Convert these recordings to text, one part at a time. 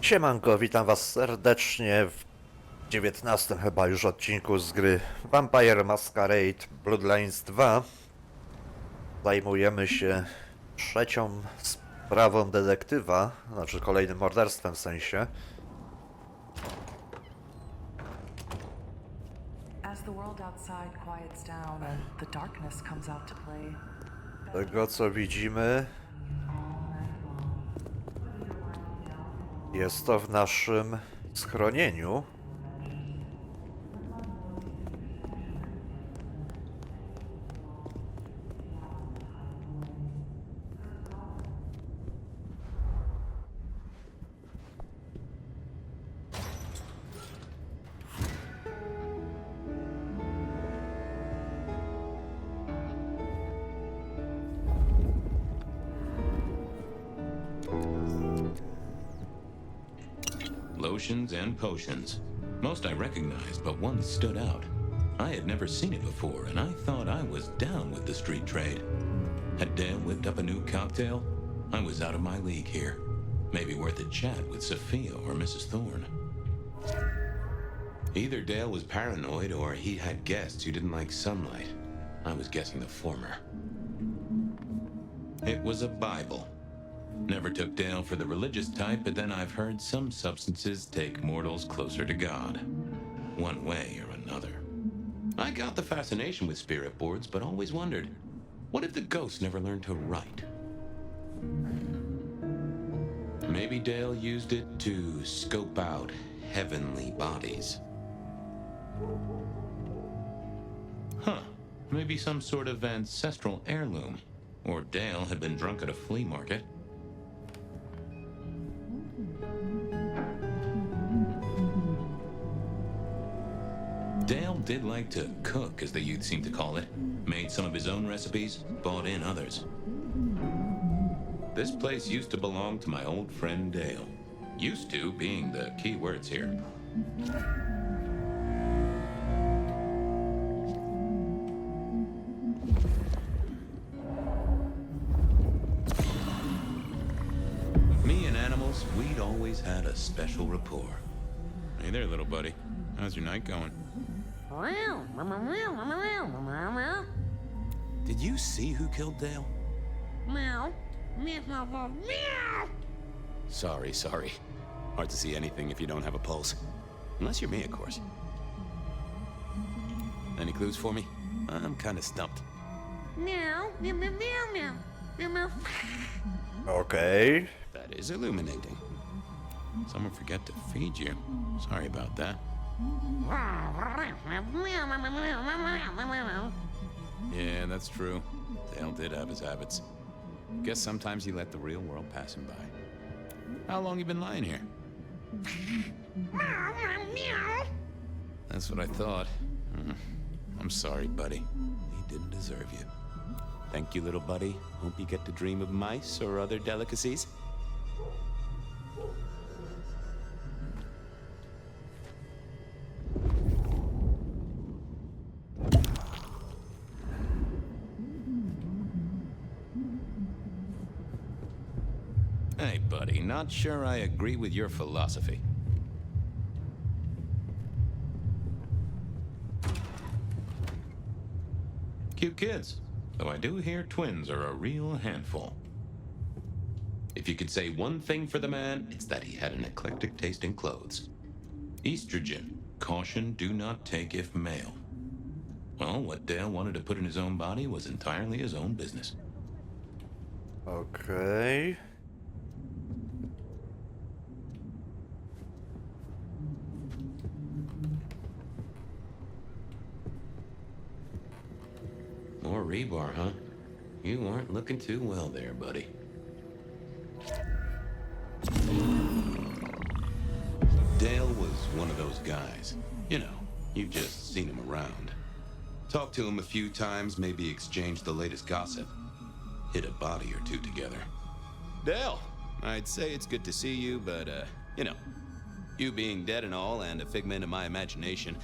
Siemanko, witam was serdecznie w 19 chyba już odcinku z gry Vampire Masquerade Bloodlines 2. Zajmujemy się trzecią sprawą detektywa, znaczy kolejnym morderstwem w sensie. As the world outside quiets down and the darkness comes out to play. Z tego co widzimy, jest to w naszym schronieniu. Lotions and potions. Most I recognized, but one stood out. I had never seen it before, and I thought I was down with the street trade. Had Dale whipped up a new cocktail? I was out of my league here. Maybe worth a chat with Sophia or Mrs. Thorne. Either Dale was paranoid or he had guests who didn't like sunlight. I was guessing the former. It was a Bible. Never took Dale for the religious type, but then I've heard some substances take mortals closer to God. One way or another. I got the fascination with spirit boards, but always wondered, what if the ghosts never learned to write? Maybe Dale used it to scope out heavenly bodies. Huh. Maybe some sort of ancestral heirloom. Or Dale had been drunk at a flea market. Dale did like to cook, as the youth seem to call it. Made some of his own recipes, bought in others. This place used to belong to my old friend Dale. Used to being the key words here. Me and animals, we'd always had a special rapport. Hey there, little buddy. How's your night going? Did you see who killed Dale? Sorry. Hard to see anything if you don't have a pulse. Unless you're me, of course. Any clues for me? I'm kind of stumped. Okay. That is illuminating. Someone forget to feed you. Sorry about that. Yeah, that's true. Dale did have his habits. Guess sometimes he let the real world pass him by. How long you been lying here? That's what I thought. I'm sorry, buddy. He didn't deserve you. Thank you, little buddy. Hope you get to dream of mice or other delicacies. Hey, buddy, not sure I agree with your philosophy. Cute kids, though I do hear twins are a real handful. If you could say one thing for the man, it's that he had an eclectic taste in clothes. Estrogen, caution, do not take if male. Well, what Dale wanted to put in his own body was entirely his own business. Okay. More rebar, huh? You aren't looking too well there, buddy. Dale was one of those guys. You know, you've just seen him around. Talked to him a few times, maybe exchanged the latest gossip. Hit a body or two together. Dale, I'd say it's good to see you, but, you know, you being dead and all and a figment of my imagination,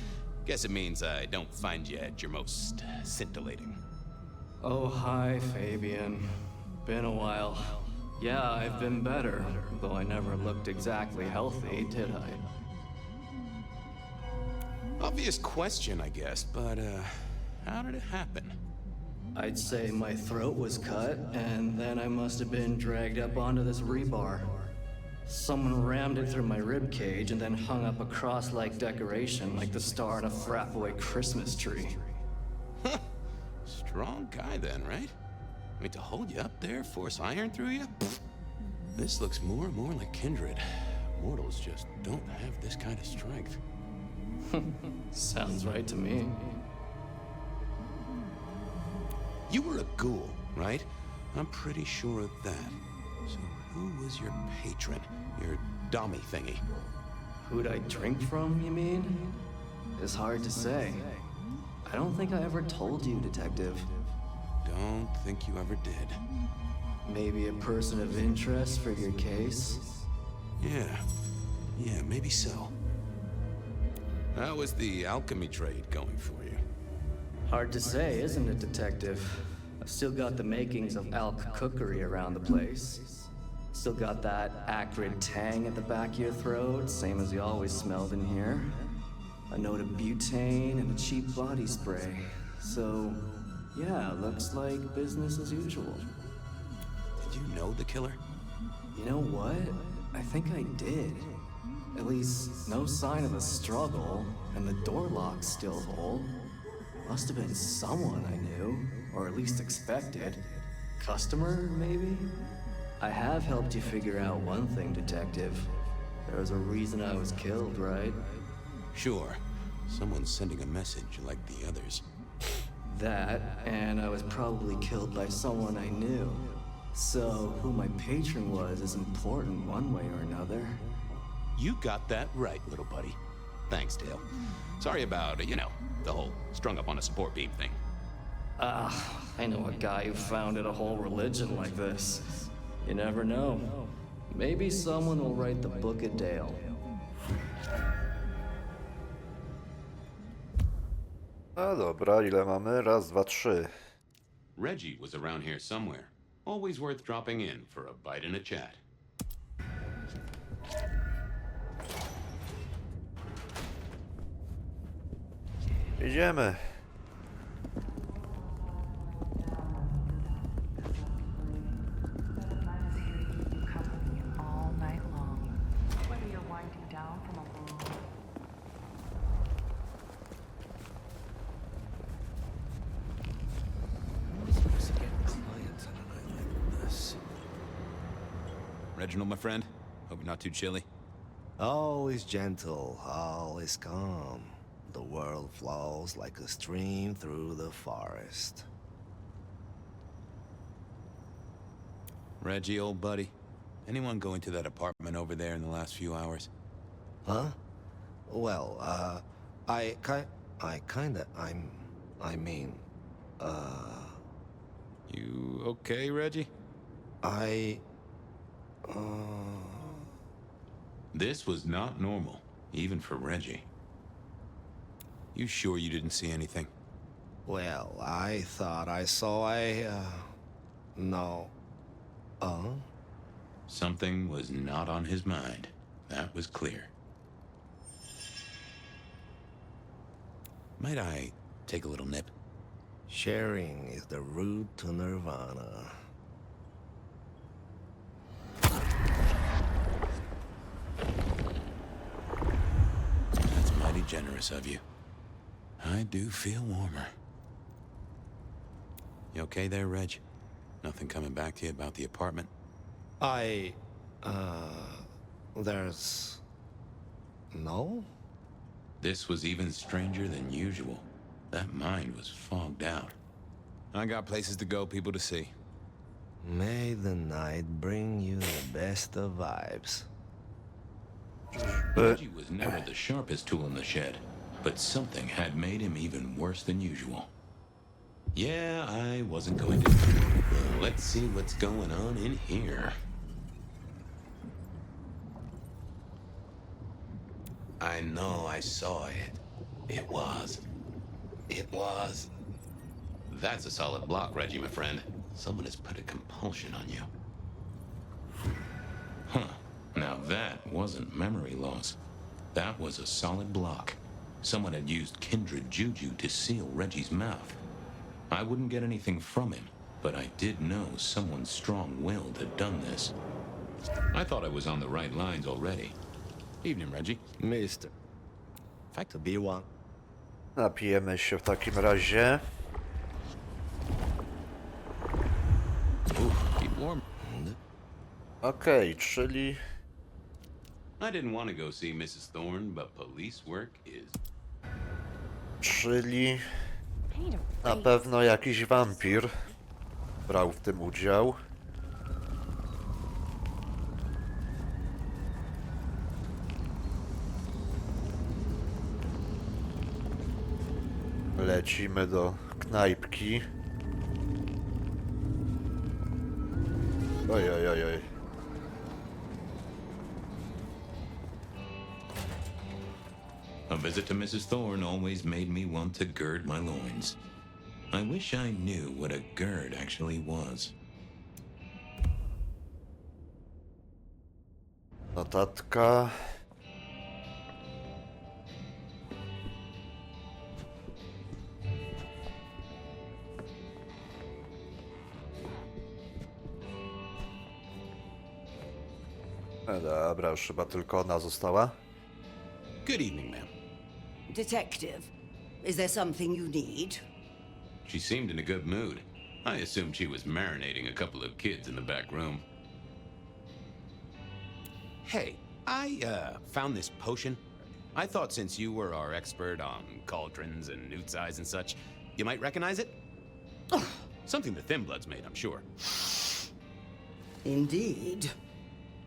guess it means I don't find you at your most scintillating. Oh, hi, Fabian. Been a while. Yeah, I've been better, though I never looked exactly healthy, did I? Obvious question, I guess, but, how did it happen? I'd say my throat was cut, and then I must have been dragged up onto this rebar. Someone rammed it through my rib cage and then hung up a cross-like decoration like the star on a frat boy Christmas tree. Strong guy then, right? I mean, to hold you up there, force iron through you? Pfft. This looks more and more like kindred. Mortals just don't have this kind of strength. Sounds right to me. You were a ghoul, right? I'm pretty sure of that. So who was your patron? Your dummy thingy? Who'd I drink from, you mean? It's hard to say. I don't think I ever told you, Detective. Don't think you ever did. Maybe a person of interest for your case? Yeah, maybe so. How was the alchemy trade going for you? Hard to say, isn't it, Detective? I've still got the makings of alch cookery around the place. Still got that acrid tang at the back of your throat, same as you always smelled in here. A note of butane and a cheap body spray. So, yeah, looks like business as usual. Did you know the killer? You know what? I think I did. At least, no sign of a struggle, and the door lock's still whole. Must have been someone I knew, or at least expected. Customer, maybe? I have helped you figure out one thing, Detective. There was a reason I was killed, right? Sure. Someone's sending a message like the others. That, and I was probably killed by someone I knew. So, who my patron was is important one way or another. You got that right, little buddy. Thanks, Dale. Sorry about, the whole strung up on a support beam thing. I know a guy who founded a whole religion like this. You never know. Maybe someone will write the Book of Dale. No dobra, ile mamy? Raz, dwa, trzy. Reggie was around here somewhere. Always worth dropping in for a bite and a chat. Idziemy. Company all night long. Whether you're winding down from a long Supposed to get clients on a night like this. Reginald, my friend. Hope you're not too chilly. Always gentle, always calm. The world flows like a stream through the forest. Reggie, old buddy. Anyone go into that apartment over there in the last few hours? Huh? Well, I mean, You okay, Reggie? This was not normal, even for Reggie. You sure you didn't see anything? well, I thought I saw no. Something was not on his mind. That was clear. Might I take a little nip? Sharing is the route to nirvana. That's mighty generous of you. I do feel warmer. You okay there, Reg? Nothing coming back to you about the apartment? There's... no? This was even stranger than usual. That mind was fogged out. I got places to go, people to see. May the night bring you the best of vibes. Reggie was never the sharpest tool in the shed, but something had made him even worse than usual. Yeah, I wasn't going to... Let's see what's going on in here. I know I saw it. It was... That's a solid block, Reggie, my friend. Someone has put a compulsion on you. Now that wasn't memory loss. That was a solid block. Someone had used kindred juju to seal Reggie's mouth. I wouldn't get anything from him, but I did know someone strong-willed had done this. I thought I was on the right lines already. Evening, Reggie. Mister. If I could be one. Napijemy się w takim razie. Keep warm. Okej, czyli I didn't want to go see Mrs. Thorne, but police work is... na pewno jakiś wampir brał w tym udział. Lecimy do knajpki. Oj, oj, oj, oj. A visit to Mrs. Thorne always made me want to gird my loins. I wish I knew what a gird actually was. Notatka. Dobra, już chyba tylko ona została. Good evening, ma'am. Detective, is there something you need? She seemed in a good mood. I assumed she was marinating a couple of kids in the back room. Hey, I found this potion. I thought since you were our expert on cauldrons and newt eyes and such, you might recognize it. Something the Thin Bloods made, I'm sure. Indeed.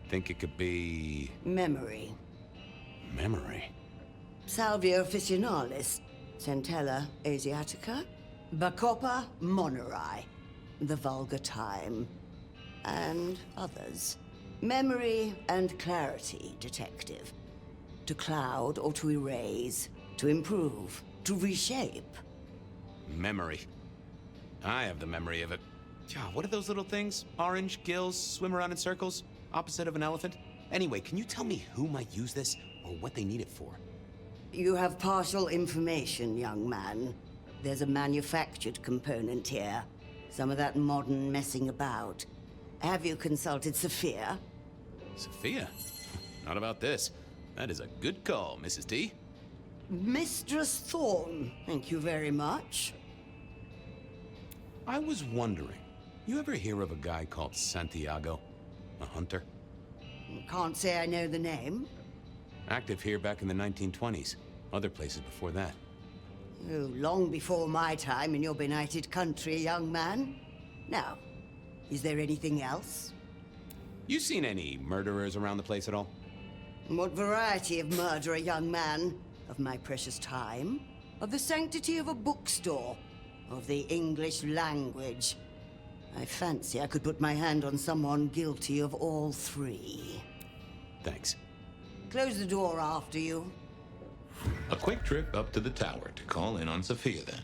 Think it could be Memory. memory. Salvia officinalis, Centella asiatica, Bacopa moneri, the vulgar time, and others. Memory and clarity, detective. To cloud or to erase, to improve, to reshape. Memory. I have the memory of it. God, what are those little things? Orange gills, swim around in circles, opposite of an elephant? Anyway, can you tell me who might use this or what they need it for? You have partial information, young man. There's a manufactured component here. Some of that modern messing about. Have you consulted Sophia? Sophia? Not about this. That is a good call, Mrs. T. Mistress Thorne, thank you very much. I was wondering, you ever hear of a guy called Santiago? A hunter? Can't say I know the name. Active here back in the 1920s. Other places before that. Oh, long before my time in your benighted country, young man. Now, is there anything else? You seen any murderers around the place at all? What variety of murder, young man? Of my precious time? Of the sanctity of a bookstore? Of the English language? I fancy I could put my hand on someone guilty of all three. Thanks. Close the door after you. A quick trip up to the tower to call in on Sophia then.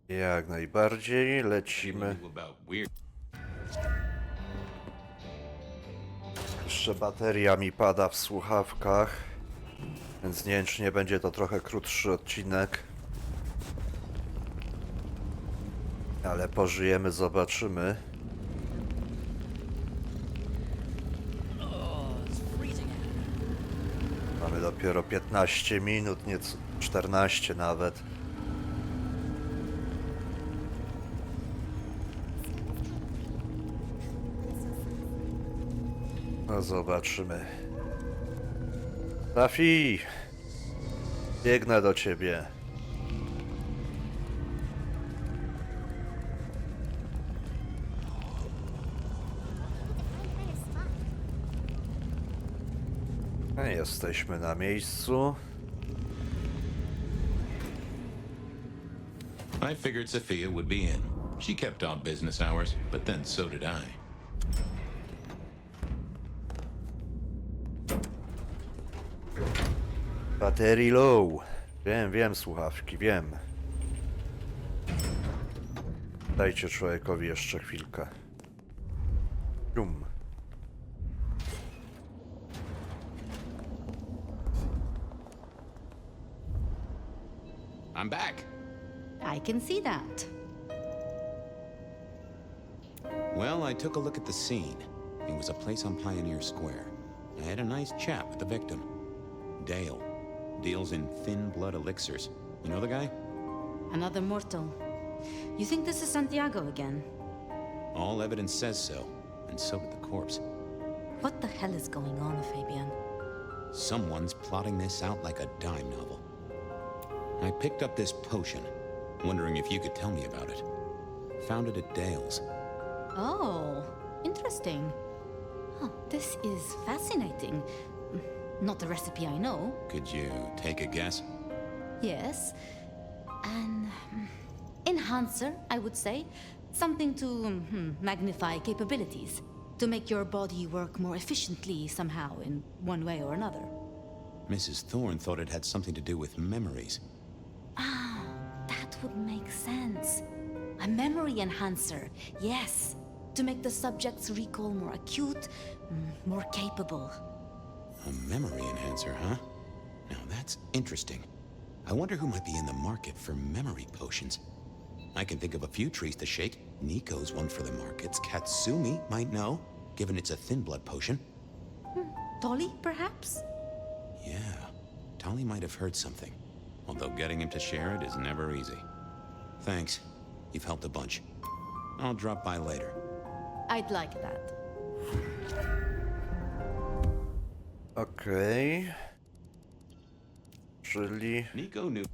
Jak najbardziej, lecimy. About weird. Jeszcze bateria mi pada w słuchawkach, więc nie wiem, czy nie będzie to trochę krótszy odcinek. Ale pożyjemy, zobaczymy. Mamy dopiero 15 minut, nie 14 nawet. No zobaczymy. Tafi! Biegnę do ciebie. Jesteśmy na miejscu. I figured Sophia would be in. She kept odd business hours, but then so did I. Battery low. Wiem, słuchawki, wiem. Dajcie człowiekowi jeszcze chwilkę. Dum. I'm back. I can see that. Well, I took a look at the scene. It was a place on Pioneer Square. I had a nice chat with the victim. Dale. Deals in thin blood elixirs. You know the guy? Another mortal. You think this is Santiago again? All evidence says so, and so did the corpse. What the hell is going on, Fabian? Someone's plotting this out like a dime novel. I picked up this potion, wondering if you could tell me about it. Found it at Dale's. Oh, interesting. Huh, this is fascinating. Not the recipe I know. Could you take a guess? Yes. An enhancer, I would say. Something to magnify capabilities. To make your body work more efficiently somehow, in one way or another. Mrs. Thorne thought it had something to do with memories. Ah, that would make sense. A memory enhancer, yes. To make the subject's recall more acute, more capable. A memory enhancer, huh? Now that's interesting. I wonder who might be in the market for memory potions. I can think of a few trees to shake. Nico's one for the markets. Katsumi might know, given it's a thin blood potion. Tolly, perhaps? Yeah, Tolly might have heard something. Although getting him to share it is never easy. Thanks. You've helped a bunch. I'll drop by later. I'd like that. Okej. Czyli Nico knew.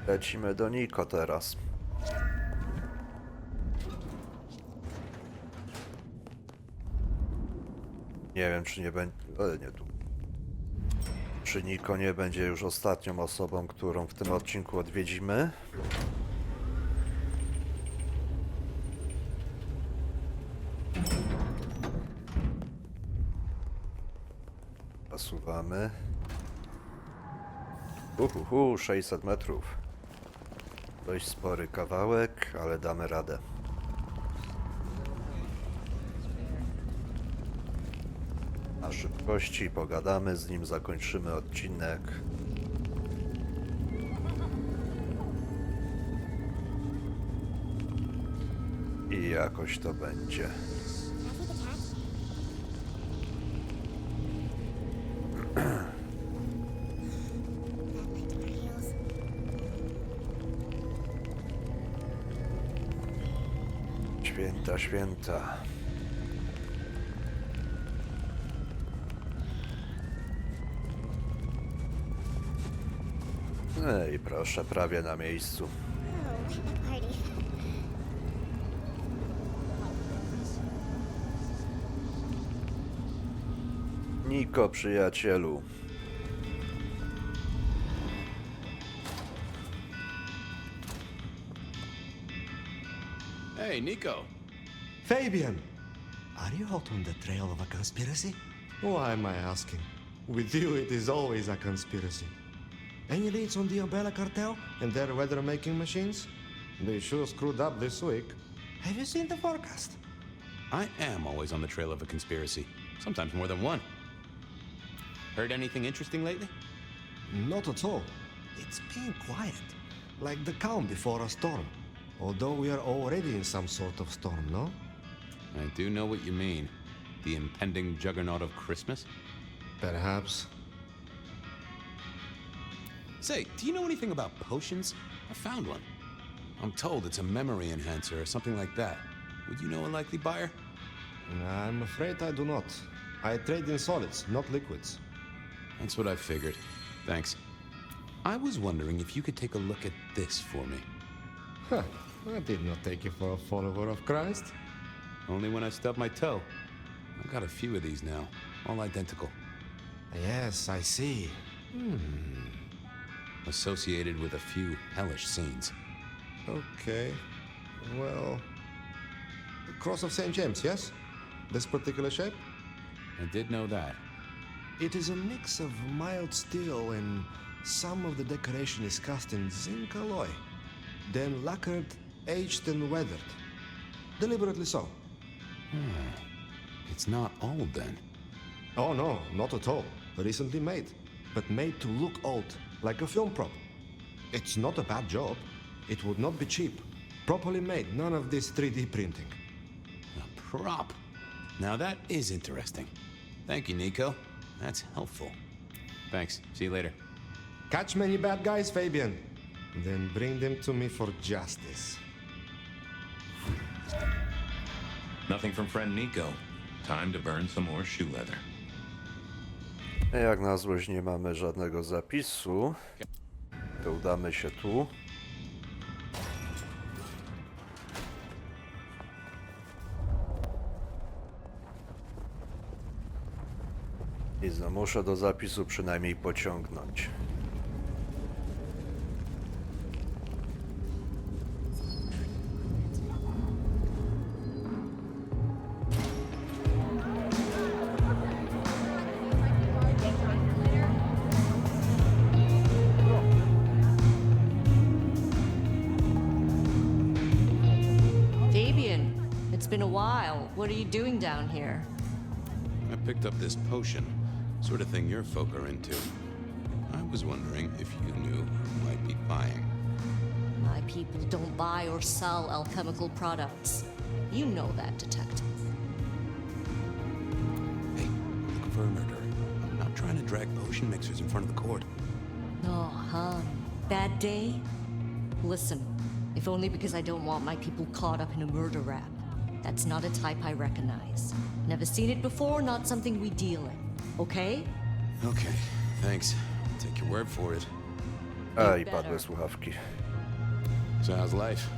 lecimy do Niko teraz. Nie wiem, czy nie będzie... Ale nie tu. Czy Niko nie będzie już ostatnią osobą, którą w tym odcinku odwiedzimy? Zasuwamy. 600 metrów. Dość spory kawałek, ale damy radę. Na szybkości pogadamy z nim, zakończymy odcinek. I jakoś to będzie. Święta, święta. I proszę, prawie na miejscu. Niko, przyjacielu. Hey, Nico. Fabian! Are you hot on the trail of a conspiracy? Why am I asking? With you, it is always a conspiracy. Any leads on the Umbrella Cartel And their weather-making machines? They sure screwed up this week. Have you seen the forecast? I am always on the trail of a conspiracy. Sometimes more than one. Heard anything interesting lately? Not at all. It's been quiet, like the calm before a storm. Although we are already in some sort of storm, no? I do know what you mean. The impending juggernaut of Christmas? Perhaps. Say, do you know anything about potions? I found one. I'm told it's a memory enhancer or something like that. Would you know a likely buyer? I'm afraid I do not. I trade in solids, not liquids. That's what I figured. Thanks. I was wondering if you could take a look at this for me. Huh. I did not take you for a follower of Christ. Only when I stubbed my toe. I've got a few of these now, all identical. Yes, I see. Associated with a few hellish scenes. Okay. Well... The Cross of St. James, yes? This particular shape? I did know that. It is a mix of mild steel and some of the decoration is cast in zinc alloy. Then lacquered, aged and weathered. Deliberately so. It's not old then. Oh no, not at all. Recently made. But made to look old, like a film prop. It's not a bad job. It would not be cheap. Properly made, none of this 3D printing. A prop. Now that is interesting. Thank you, Nico. That's helpful. Thanks. See you later. Catch many bad guys, Fabian. Then bring them to me for justice. Nothing from friend Nico. Time to burn some more shoe leather. Jak na złość nie mamy żadnego zapisu, to udamy się tu. I muszę do zapisu przynajmniej pociągnąć. Fabian, it's been a while. What are you doing down here? I picked up this potion. Sort of thing your folk are into. I was wondering if you knew who might be buying. My people don't buy or sell alchemical products. You know that, detective. Hey, looking for a murderer. I'm not trying to drag potion mixers in front of the court. Oh, huh? Bad day? Listen, if only because I don't want my people caught up in a murder rap. That's not a type I recognize. Never seen it before, not something we deal in. Okay? Okay, thanks. I'll take your word for it. A, i padły słuchawki. So how's life?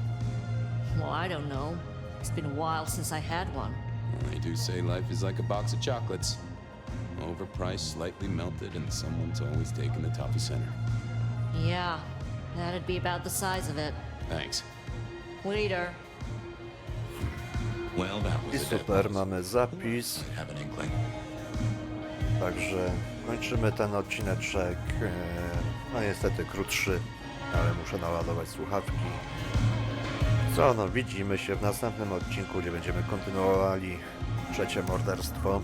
Well, I don't know. It's been a while since I had one. Well, they do say life is like a box of chocolates. Overpriced, slightly melted, and someone's always taking the toffee center. Yeah, that'd be about the size of it. Thanks. Later. Well, that I was super, mamy zapis. I have an inkling. Także kończymy ten odcineczek. No niestety krótszy, ale muszę naładować słuchawki. Co no, widzimy się w następnym odcinku, gdzie będziemy kontynuowali trzecie morderstwo.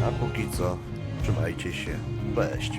A póki co, trzymajcie się. Cześć.